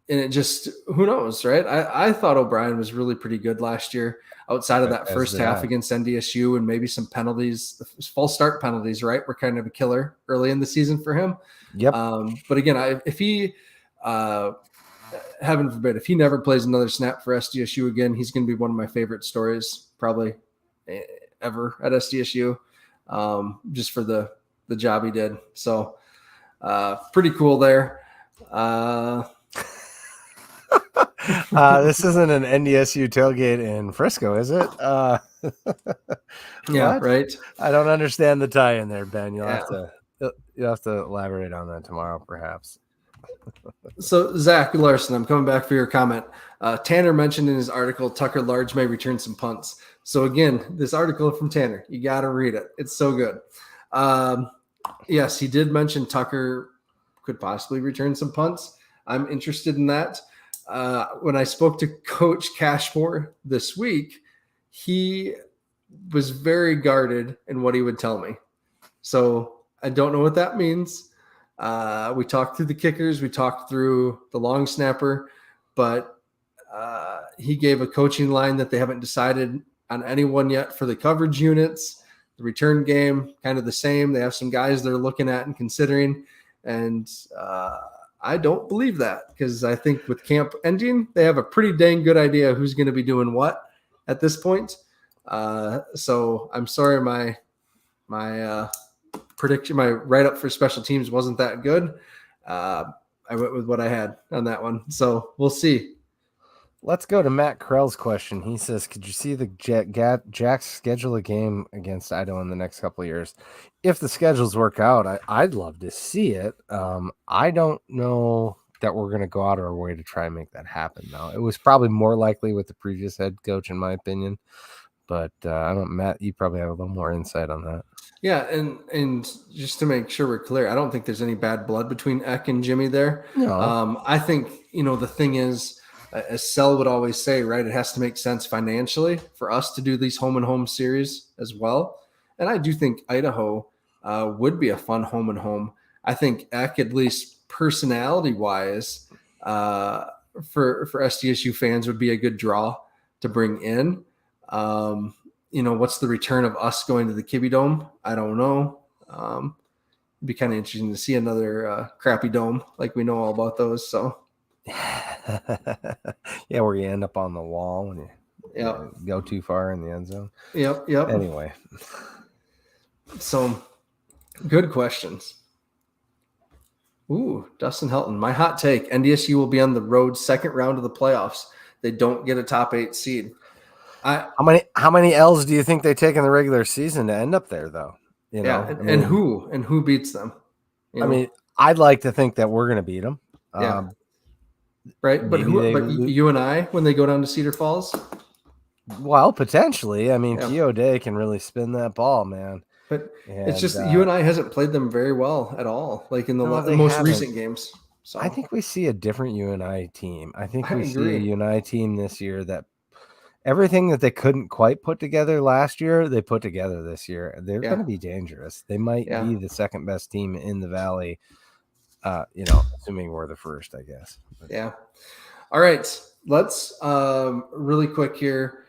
it just, who knows, right? I thought O'Brien was really pretty good last year outside of that first half against NDSU and maybe some penalties. The false start penalties, right, were kind of a killer early in the season for him. Yep. But again, if he, heaven forbid, if he never plays another snap for SDSU again, he's going to be one of my favorite stories probably ever at SDSU, just for the job he did. So pretty cool there. This isn't an NDSU tailgate in Frisco, is it? Yeah, right. I don't understand the tie in there, Ben. You'll have to elaborate on that tomorrow, perhaps. So Zach Larson, I'm coming back for your comment. Tanner mentioned in his article, Tucker Large may return some punts. So again, this article from Tanner, you got to read it. It's so good. Yes, he did mention Tucker could possibly return some punts. I'm interested in that. When I spoke to Coach Cashmore this week, he was very guarded in what he would tell me. So I don't know what that means. We talked through the kickers. We talked through the long snapper, but he gave a coaching line that they haven't decided on anyone yet for the coverage units. The return game, kind of the same. They have some guys they're looking at and considering. And I don't believe that, because I think with camp ending, they have a pretty dang good idea who's going to be doing what at this point. So I'm sorry, my prediction, my write-up for special teams wasn't that good. I went with what I had on that one. So we'll see. Let's go to Matt Krell's question. He says, could you see the Jacks schedule a game against Idaho in the next couple of years? If the schedules work out, I'd love to see it. I don't know that we're going to go out of our way to try and make that happen now. It was probably more likely with the previous head coach, in my opinion. But I don't, Matt, you probably have a little more insight on that. Yeah, and just to make sure we're clear, I don't think there's any bad blood between Eck and Jimmy there. No. I think, the thing is, as Sel would always say, right, it has to make sense financially for us to do these home and home series as well. And I do think Idaho would be a fun home and home. I think Eck, at least personality wise, for SDSU fans would be a good draw to bring in. What's the return of us going to the Kibbe Dome? I don't know. It'd be kind of interesting to see another crappy dome, like we know all about those. So, yeah, where you end up on the wall when you go too far in the end zone. Yep. Anyway, so good questions. Ooh, Dustin Helton. My hot take: NDSU will be on the road second round of the playoffs. They don't get a top 8 seed. How many L's do you think they take in the regular season to end up there, though? And who beats them? I'd like to think that we're going to beat them. Yeah. Right, but you and I, when they go down to Cedar Falls? Well, potentially. Keo Day can really spin that ball, man. But it's just UNI hasn't played them very well at all, like in the most recent games. So I think we see a different UNI team. I think we see a UNI team this year that everything that they couldn't quite put together last year, they put together this year. They're going to be dangerous. They might be the second best team in the Valley, assuming we're the first, I guess. Yeah. All right. Let's really quick here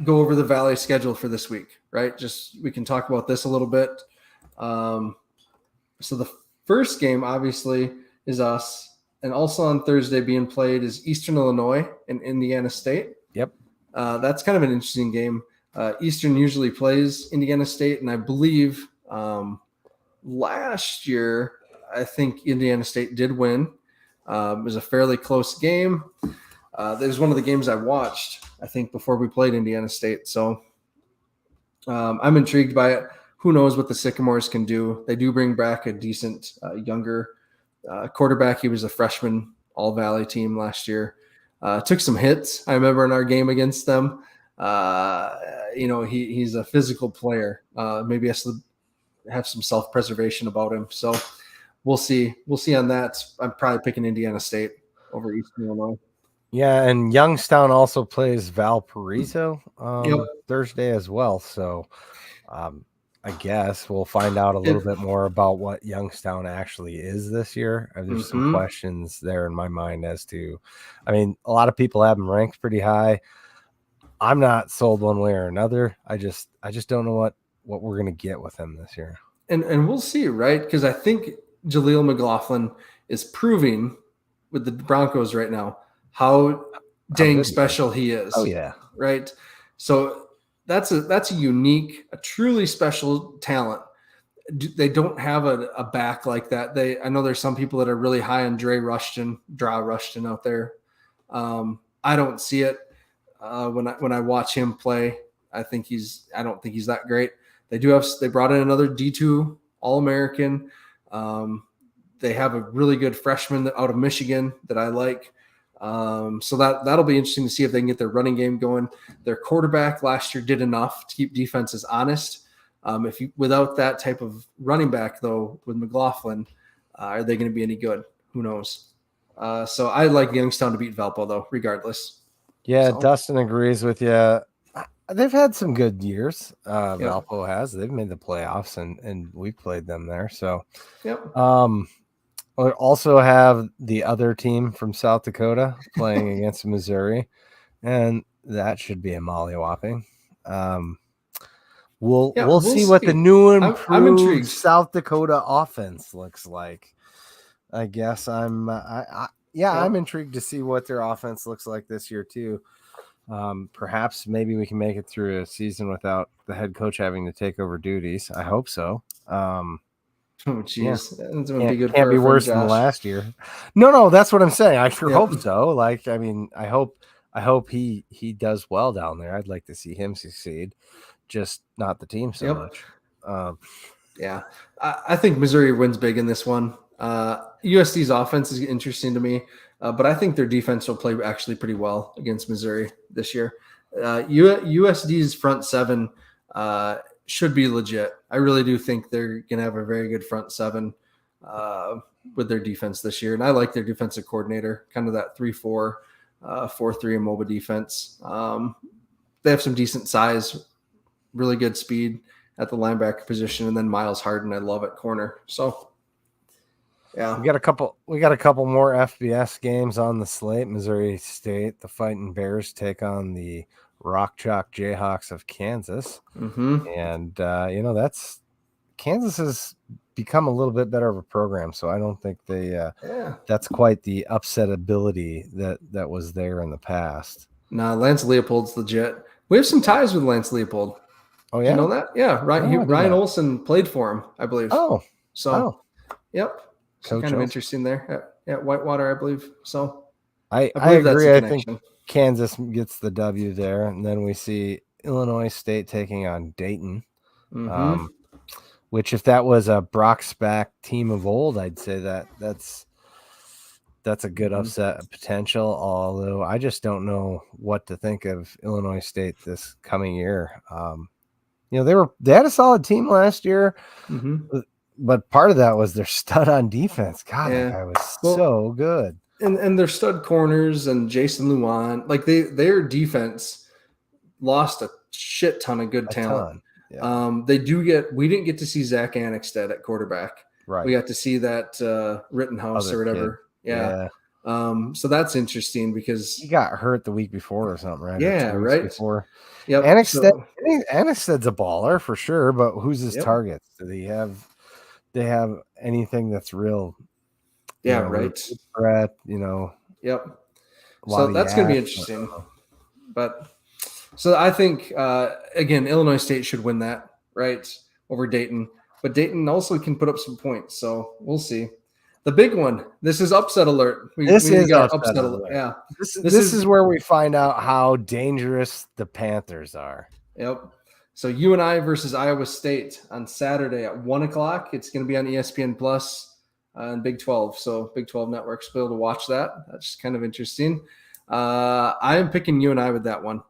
go over the Valley schedule for this week, right? Just we can talk about this a little bit. So the first game, obviously, is us. And also on Thursday being played is Eastern Illinois and Indiana State. Yep. That's kind of an interesting game. Eastern usually plays Indiana State, and I believe last year, I think Indiana State did win. It was a fairly close game. It was one of the games I watched, I think, before we played Indiana State. So I'm intrigued by it. Who knows what the Sycamores can do? They do bring back a decent younger quarterback. He was a freshman All-Valley team last year. Took some hits. I remember in our game against them. He's a physical player. Maybe has to have some self-preservation about him. So we'll see. We'll see on that. I'm probably picking Indiana State over Eastern Illinois. Yeah, and Youngstown also plays Valparaiso Thursday as well. So I guess we'll find out a little bit more about what Youngstown actually is this year. There's some questions there in my mind as to, I mean, a lot of people have them ranked pretty high. I'm not sold one way or another. I just don't know what we're going to get with him this year. And we'll see, right? Because I think Jaleel McLaughlin is proving with the Broncos right now how dang special he is. Oh yeah. Right. So that's a unique, a truly special talent. They don't have a back like that. I know there's some people that are really high on Draw Rushton out there. I don't see it when I watch him play. I don't think he's that great. They brought in another D2 All-American. They have a really good freshman out of Michigan that I like. So that'll be interesting to see if they can get their running game going. Their quarterback last year did enough to keep defenses honest. Without that type of running back though, with McLaughlin, are they going to be any good? Who knows? So I like Youngstown to beat Valpo though, regardless. Yeah, so. Dustin agrees with you. They've had some good years. Valpo has. They've made the playoffs, and we played them there. So, we also have the other team from South Dakota playing against Missouri, and that should be a mollywhopping. We'll see what the new improved South Dakota offense looks like. I guess I'm intrigued to see what their offense looks like this year too. Perhaps maybe we can make it through a season without the head coach having to take over duties. I hope so. Oh, jeez. Yeah. Can't be worse than last year. No, that's what I'm saying. I sure hope so. Like, I mean, I hope he does well down there. I'd like to see him succeed, just not the team so much. I think Missouri wins big in this one. USD's offense is interesting to me, but I think their defense will play actually pretty well against Missouri this year. USD's front seven should be legit. I really do think they're going to have a very good front seven with their defense this year. And I like their defensive coordinator, kind of that 3-4, 4-3 MOBA defense. They have some decent size, really good speed at the linebacker position, and then Miles Harden, I love at corner. So, yeah, we got a couple more FBS games on the slate. Missouri State, the Fighting Bears, take on the Rock Chalk Jayhawks of Kansas, and that's Kansas has become a little bit better of a program, so I don't think that's quite the upset ability that was there in the past. Nah, Lance Leopold's legit. We have some ties with Lance Leopold. Oh yeah, you know that? Yeah, Ryan Olsen played for him, I believe. Yep. So kind of interesting there at Whitewater, I believe. So I agree. I think Kansas gets the W there, and then we see Illinois State taking on Dayton. Which, if that was a Brock Spack team of old, I'd say that's a good upset potential. Although I just don't know what to think of Illinois State this coming year. They had a solid team last year. But part of that was their stud on defense. God, that guy was so good. And their stud corners and Jason Luan, like their defense lost a shit ton of good talent. Yeah. We didn't get to see Zach Annexstad at quarterback. Right. We got to see that Rittenhouse or whatever. Kid. Yeah. So that's interesting because he got hurt the week before or something, right? Yeah, right. Before. Yep. Annexstad's a baller for sure, but who's his targets? Do they have anything that's real? Yeah, right. Threat, Yep. So that's going to be interesting. But so I think again, Illinois State should win that, right, over Dayton. But Dayton also can put up some points, so we'll see. The big one. This is upset alert. This is upset alert. Yeah. This is where we find out how dangerous the Panthers are. Yep. So UNI versus Iowa State on Saturday at 1:00. It's going to be on ESPN Plus and Big 12. So Big 12 networks will be able to watch that. That's kind of interesting. I am picking UNI with that one.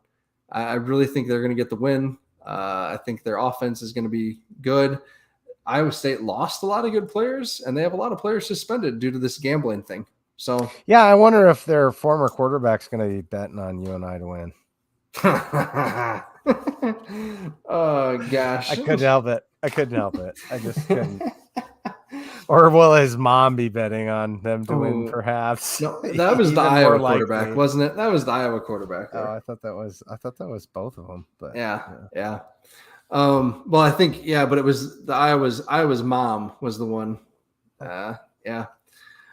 I really think they're going to get the win. I think their offense is going to be good. Iowa State lost a lot of good players, and they have a lot of players suspended due to this gambling thing. So yeah, I wonder if their former quarterback's going to be betting on UNI to win. Oh gosh. I couldn't help it. I just couldn't. Or will his mom be betting on them to win, perhaps? No, that was the Iowa quarterback, wasn't it? That was the Iowa quarterback. Oh, I thought that was both of them. But yeah. Well, I think but it was the Iowa's mom was the one. Yeah.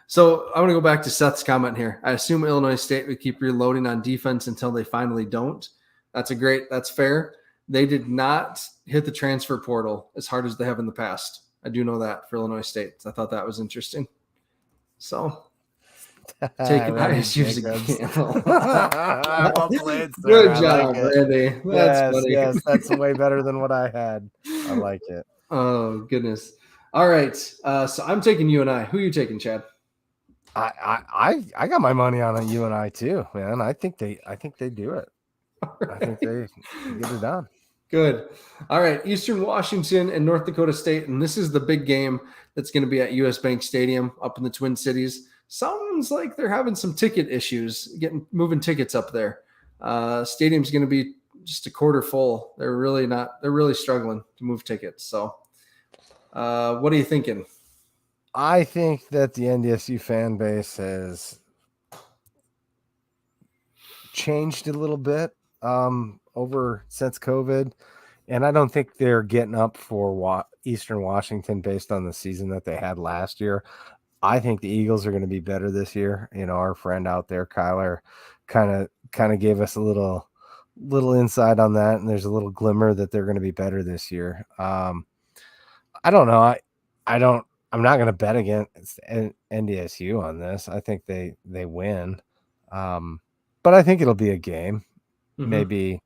So I want to go back to Seth's comment here. I assume Illinois State would keep reloading on defense until they finally don't. That's fair. They did not hit the transfer portal as hard as they have in the past. I do know that for Illinois State. I thought that was interesting. So taking ISU's example. Well played, sir. Good job, Randy. That's funny. Yes, that's way better than what I had. I like it. Oh goodness. All right. So I'm taking UNI. Who are you taking, Chad? I got my money on a UNI too, man. I think they do it. Right. I think they get it done. Good. All right. Eastern Washington and North Dakota State. And this is the big game that's going to be at US Bank Stadium up in the Twin Cities. Sounds like they're having some ticket issues, moving tickets up there. Stadium's going to be just a quarter full. They're really struggling to move tickets. So what are you thinking? I think that the NDSU fan base has changed a little bit over since COVID, and I don't think they're getting up for Eastern Washington based on the season that they had last year. I think the Eagles are going to be better this year. You know, our friend out there, Kyler, kind of gave us a little insight on that, and there's a little glimmer that they're going to be better this year. I don't know. I'm not going to bet against NDSU on this. I think they win, but I think it'll be a game. Mm-hmm.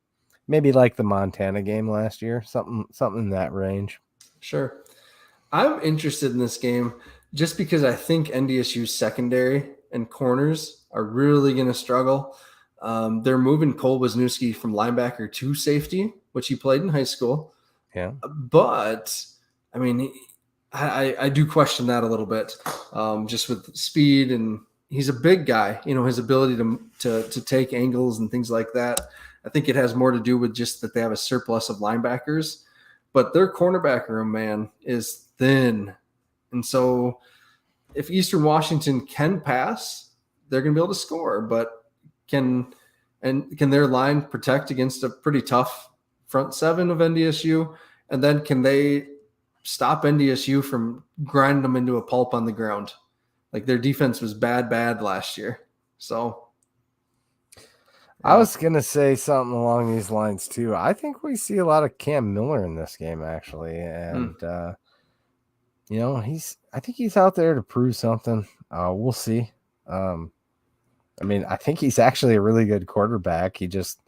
Maybe like the Montana game last year, something in that range. Sure. I'm interested in this game just because I think NDSU's secondary and corners are really going to struggle. They're moving Cole Wisniewski from linebacker to safety, which he played in high school. Yeah. But, I mean, I do question that a little bit, just with speed, and he's a big guy, you know, his ability to take angles and things like that. I think it has more to do with just that they have a surplus of linebackers, but their cornerback room, man, is thin. And so if Eastern Washington can pass, they're going to be able to score, but can their line protect against a pretty tough front seven of NDSU? And then can they stop NDSU from grinding them into a pulp on the ground? Like, their defense was bad last year. So I was going to say something along these lines too. I think we see a lot of Cam Miller in this game, actually. And, you know, I think he's out there to prove something. We'll see. I mean, I think he's actually a really good quarterback. He just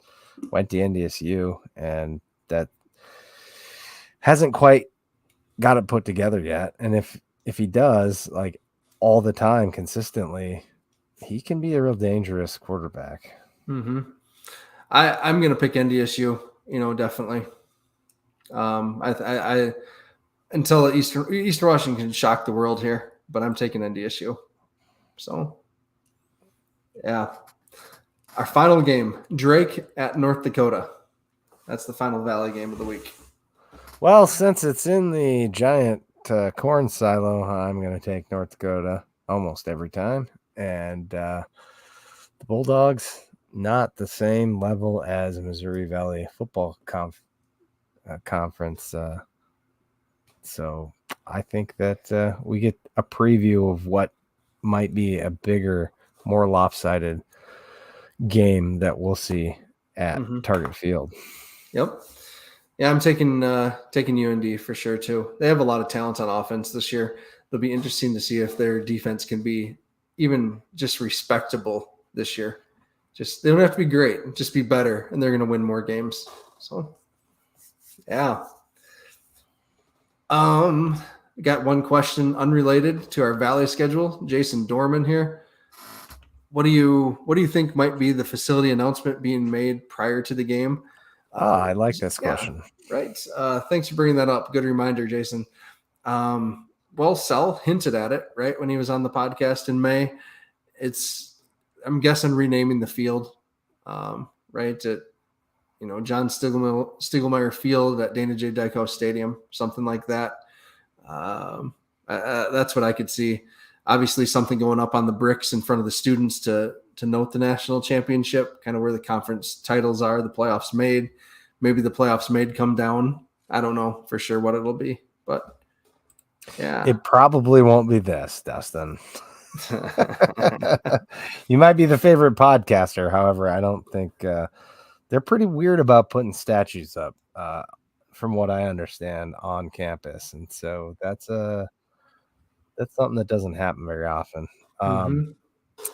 went to NDSU, and that hasn't quite got it put together yet. And if he does, like, all the time consistently, he can be a real dangerous quarterback. Mm-hmm. I'm going to pick NDSU, you know, definitely. I until Eastern Washington can shock the world here, but I'm taking NDSU. So, yeah. Our final game, Drake at North Dakota. That's the final Valley game of the week. Well, since it's in the giant corn silo, I'm going to take North Dakota almost every time. And the Bulldogs, not the same level as Missouri Valley Football Conference. So I think that we get a preview of what might be a bigger, more lopsided game that we'll see at Target Field. Yep. Yeah, I'm taking UND for sure too. They have a lot of talent on offense this year. It'll be interesting to see if their defense can be even just respectable this year. They don't have to be great, just be better, and they're going to win more games. So, yeah. We got one question unrelated to our Valley schedule. Jason Dorman here. What do you think might be the facility announcement being made prior to the game? I like this question. Yeah, right. Thanks for bringing that up. Good reminder, Jason. Well, Sel hinted at it, right, when he was on the podcast in May. I'm guessing renaming the field, right? John Stiegelmeier Field at Dana J. Dykhouse Stadium, something like that. That's what I could see. Obviously, something going up on the bricks in front of the students to note the national championship, kind of where the conference titles are, the playoffs made. Maybe the playoffs made come down. I don't know for sure what it'll be, but yeah. It probably won't be this, Dustin. You might be the favorite podcaster. However, I don't think they're pretty weird about putting statues up, from what I understand, on campus. And so that's something that doesn't happen very often.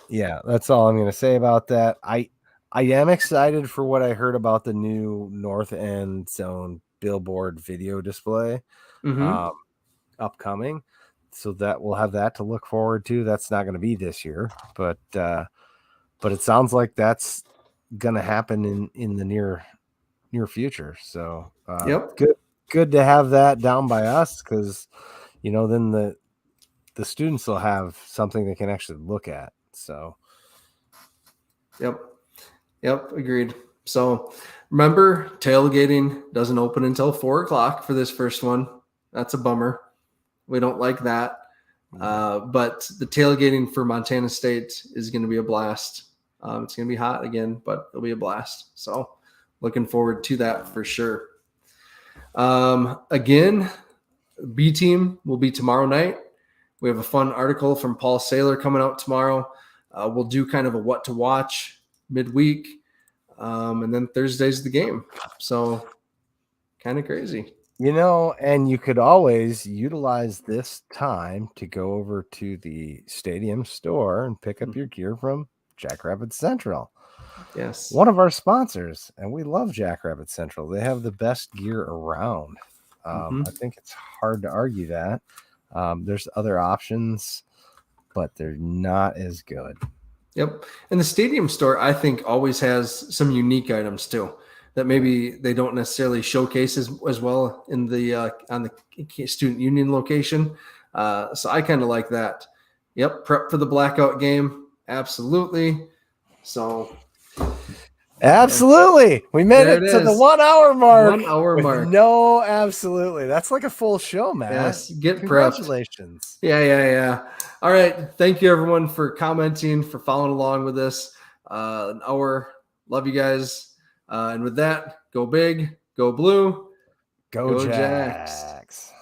Yeah, that's all I'm going to say about that. I am excited for what I heard about the new North End Zone billboard video display upcoming. So that we'll have that to look forward to. That's not going to be this year, but it sounds like that's going to happen in the near future. So good to have that down by us, because then the students will have something they can actually look at. So yep, agreed. So remember, tailgating doesn't open until 4:00 for this first one. That's a bummer. We don't like that. But the tailgating for Montana State is going to be a blast. It's going to be hot again, but it'll be a blast. So looking forward to that for sure. Again, B team will be tomorrow night. We have a fun article from Paul Saylor coming out tomorrow. We'll do kind of a what to watch midweek. And then Thursday's the game. So kind of crazy. And you could always utilize this time to go over to the stadium store and pick up your gear from Jackrabbit Central. Yes. One of our sponsors, and we love Jackrabbit Central. They have the best gear around. I think it's hard to argue that. There's other options, but they're not as good. Yep. And the stadium store, I think, always has some unique items too that maybe they don't necessarily showcase as well in the on the student union location. So I kind of like that. Yep. Prep for the blackout game. Absolutely. So. Absolutely. We made it to the 1 hour mark. 1 hour mark. No, absolutely. That's like a full show, man. Yes. Get Congratulations. Prepped. Yeah. All right. Thank you everyone for commenting, for following along with us. An hour. Love you guys. And with that, go big, go blue, go Jacks.